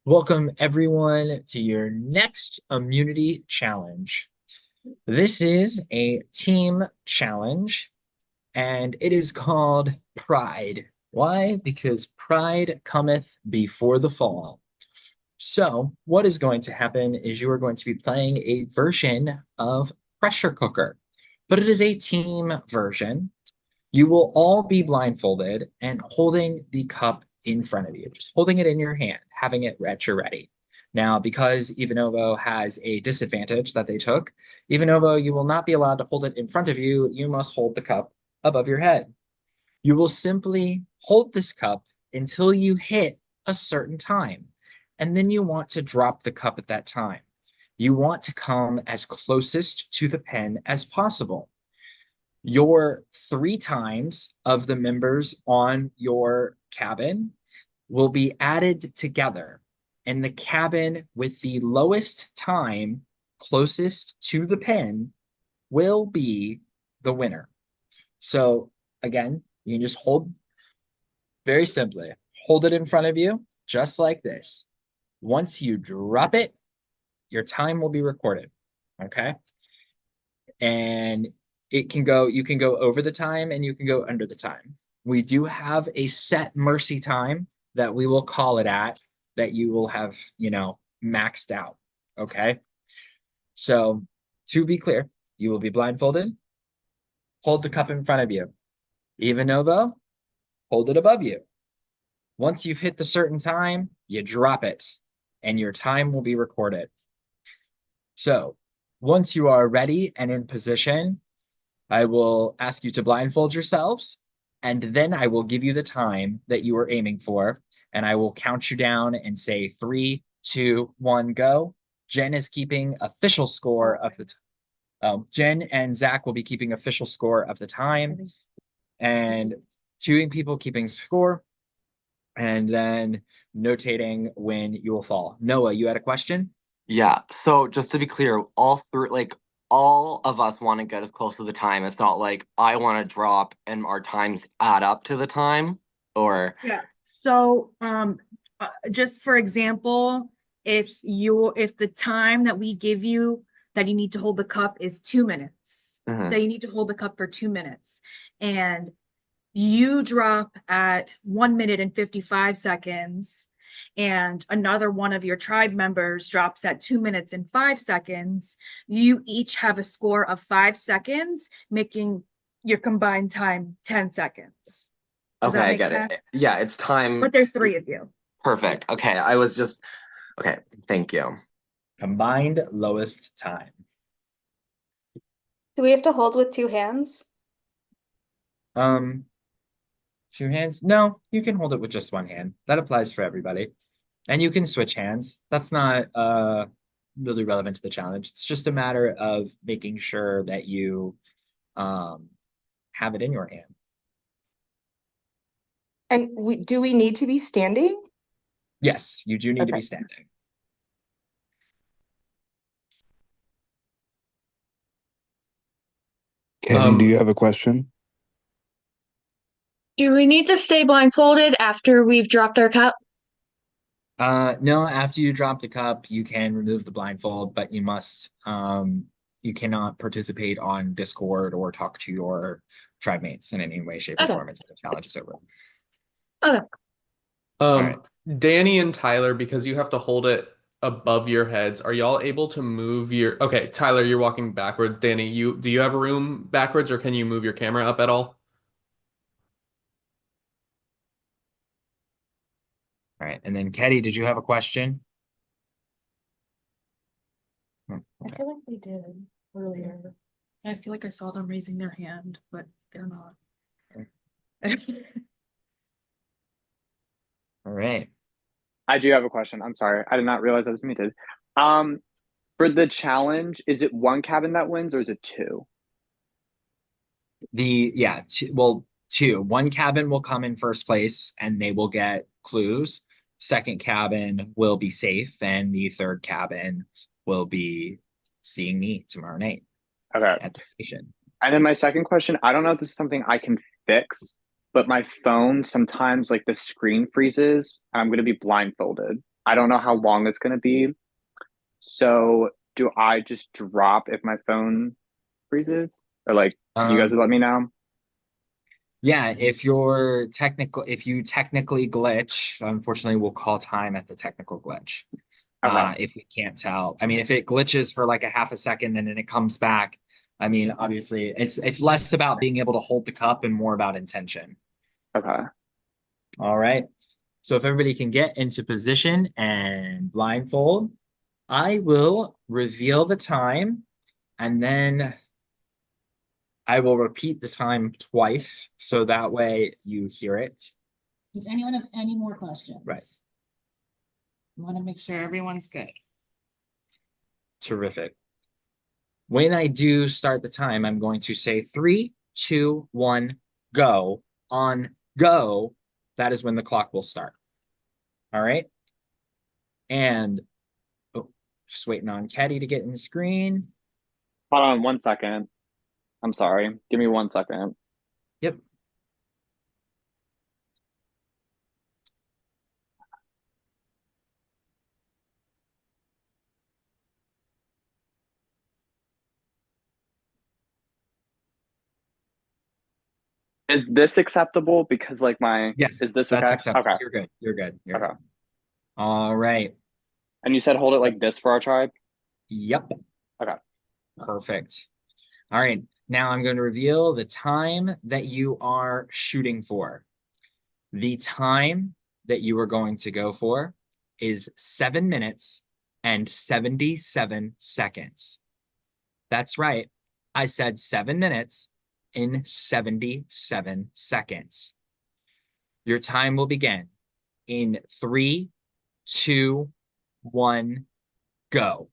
Welcome everyone to your next immunity challenge. This is a team challenge and it is called Pride. Why? Because pride cometh before the fall. So, what is going to happen is you are going to be playing a version of Pressure Cooker, but it is a team version. You will all be blindfolded and holding the cup in front of you, just holding it in your hand, having it at your ready. Now, because Ivanovo has a disadvantage that they took, Ivanovo, you will not be allowed to hold it in front of you. You must hold the cup above your head. You will simply hold this cup until you hit a certain time, and then you want to drop the cup at that time. You want to come as closest to the pen as possible. Your three times of the members on your cabin will be added together, and the cabin with the lowest time closest to the pin will be the winner. So again, you can just hold, very simply, hold it in front of you, just like this. Once you drop it, your time will be recorded. Okay. And you can go over the time and you can go under the time. We do have a set mercy time that we will call it at that you will have, maxed out. Okay. So to be clear, you will be blindfolded, hold the cup in front of you. Ivanovo, hold it above you. Once you've hit the certain time, you drop it and your time will be recorded. So once you are ready and in position, I will ask you to blindfold yourselves, and then I will give you the time that you are aiming for, and I will count you down and say 3, 2, 1, go. Jen is keeping official score of the Jen and Zach will be keeping official score of the time, and two people keeping score, and then notating when you will fall. Noah, you had a question? Yeah, so just to be clear, all of us want to get as close to the time. It's not like I want to drop and our times add up to the time, or Yeah. So, just for example, if the time that we give you that you need to hold the cup is 2 minutes, so you need to hold the cup for 2 minutes, and you drop at 1 minute and 55 seconds, and another one of your tribe members drops at 2 minutes and 5 seconds, you each have a score of 5 seconds, making your combined time 10 seconds. Does okay, that I make get sense? it. Yeah, it's time. But there's three of you. Perfect. Yes. Okay, I was just okay. Thank you. Combined lowest time. Do we have to hold with two hands? Um, Two hands? No, you can hold it with just one hand. That applies for everybody. And you can switch hands. That's not really relevant to the challenge. It's just a matter of making sure that you um have it in your hand. And do we need to be standing? Yes, you do need to Okay. be standing. Kenny, do you have a question? Do we need to stay blindfolded after we've dropped our cup? No, after you drop the cup, you can remove the blindfold, but you cannot participate on Discord or talk to your tribe mates in any way, shape, or Okay. form until the challenge is over. Okay. All right. Danny and Tyler, because you have to hold it above your heads, are y'all able to move your okay, Tyler, you're walking backwards. Danny, do you have room backwards or can you move your camera up at all? All right. And then Ketty, did you have a question? I feel like they did earlier. I feel like I saw them raising their hand, but they're not. All right. I do have a question. I'm sorry. I did not realize I was muted. For the challenge, is it one cabin that wins or is it two? Two. One cabin will come in first place and they will get clues. Second cabin will be safe, and the third cabin will be seeing me tomorrow night Okay. at the station. And then my second question, I don't know if this is something I can fix, but my phone sometimes like the screen freezes and I'm gonna be blindfolded. I don't know how long it's gonna be. So do I just drop if my phone freezes? Or like you guys Um, would let me know? yeah, if you technically glitch, unfortunately, we'll call time at the technical glitch. Okay. If we can't tell. I mean, if it glitches for like a half a second and then it comes back, I mean, obviously, it's less about being able to hold the cup and more about intention. Okay. All right. So if everybody can get into position and blindfold, I will reveal the time and then I will repeat the time twice so that way you hear it. Does anyone have any more questions? Right. I want to make sure everyone's good. Terrific. When I do start the time, I'm going to say 3, 2, 1, go. On go, that is when the clock will start. All right. And oh, just waiting on Caddy to get in the screen. Hold on 1 second. I'm sorry. Give me 1 second. Yep. Is this acceptable? Because like is Yes, this that's okay? acceptable. Okay. You're good. You're good. You're Okay. good. All right. And you said hold it like this for our tribe? Yep. Okay. Perfect. All right. Now I'm going to reveal the time that you are shooting for. The time that you are going to go for is 7 minutes and 77 seconds. That's right. I said 7 minutes in 77 seconds. Your time will begin in 3, 2, 1, go.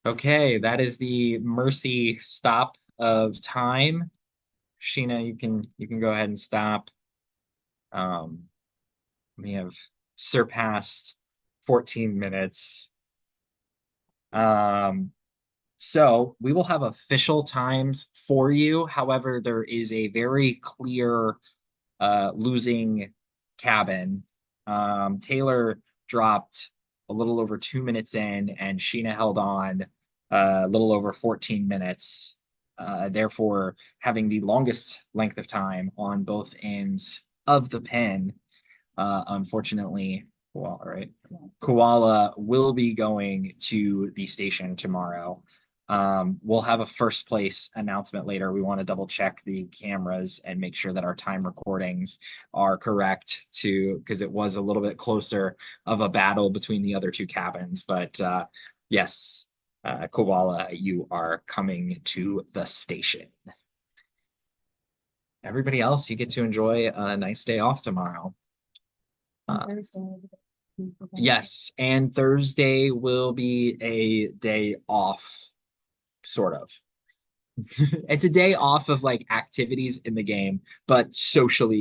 Okay, that is the mercy stop of time. Sheena, you can go ahead and stop. We have surpassed 14 minutes. So we will have official times for you. However, there is a very clear losing cabin. Taylor dropped a little over 2 minutes in, and Sheena held on a little over 14 minutes. Therefore, having the longest length of time on both ends of the pen. Unfortunately, Koala, right? Koala will be going to the station tomorrow. We'll have a first place announcement later. We want to double check the cameras and make sure that our time recordings are correct because it was a little bit closer of a battle between the other two cabins. But yes, Koala, you are coming to the station. Everybody else, you get to enjoy a nice day off tomorrow. Yes, and Thursday will be a day off, sort of. It's a day off of like activities in the game, but socially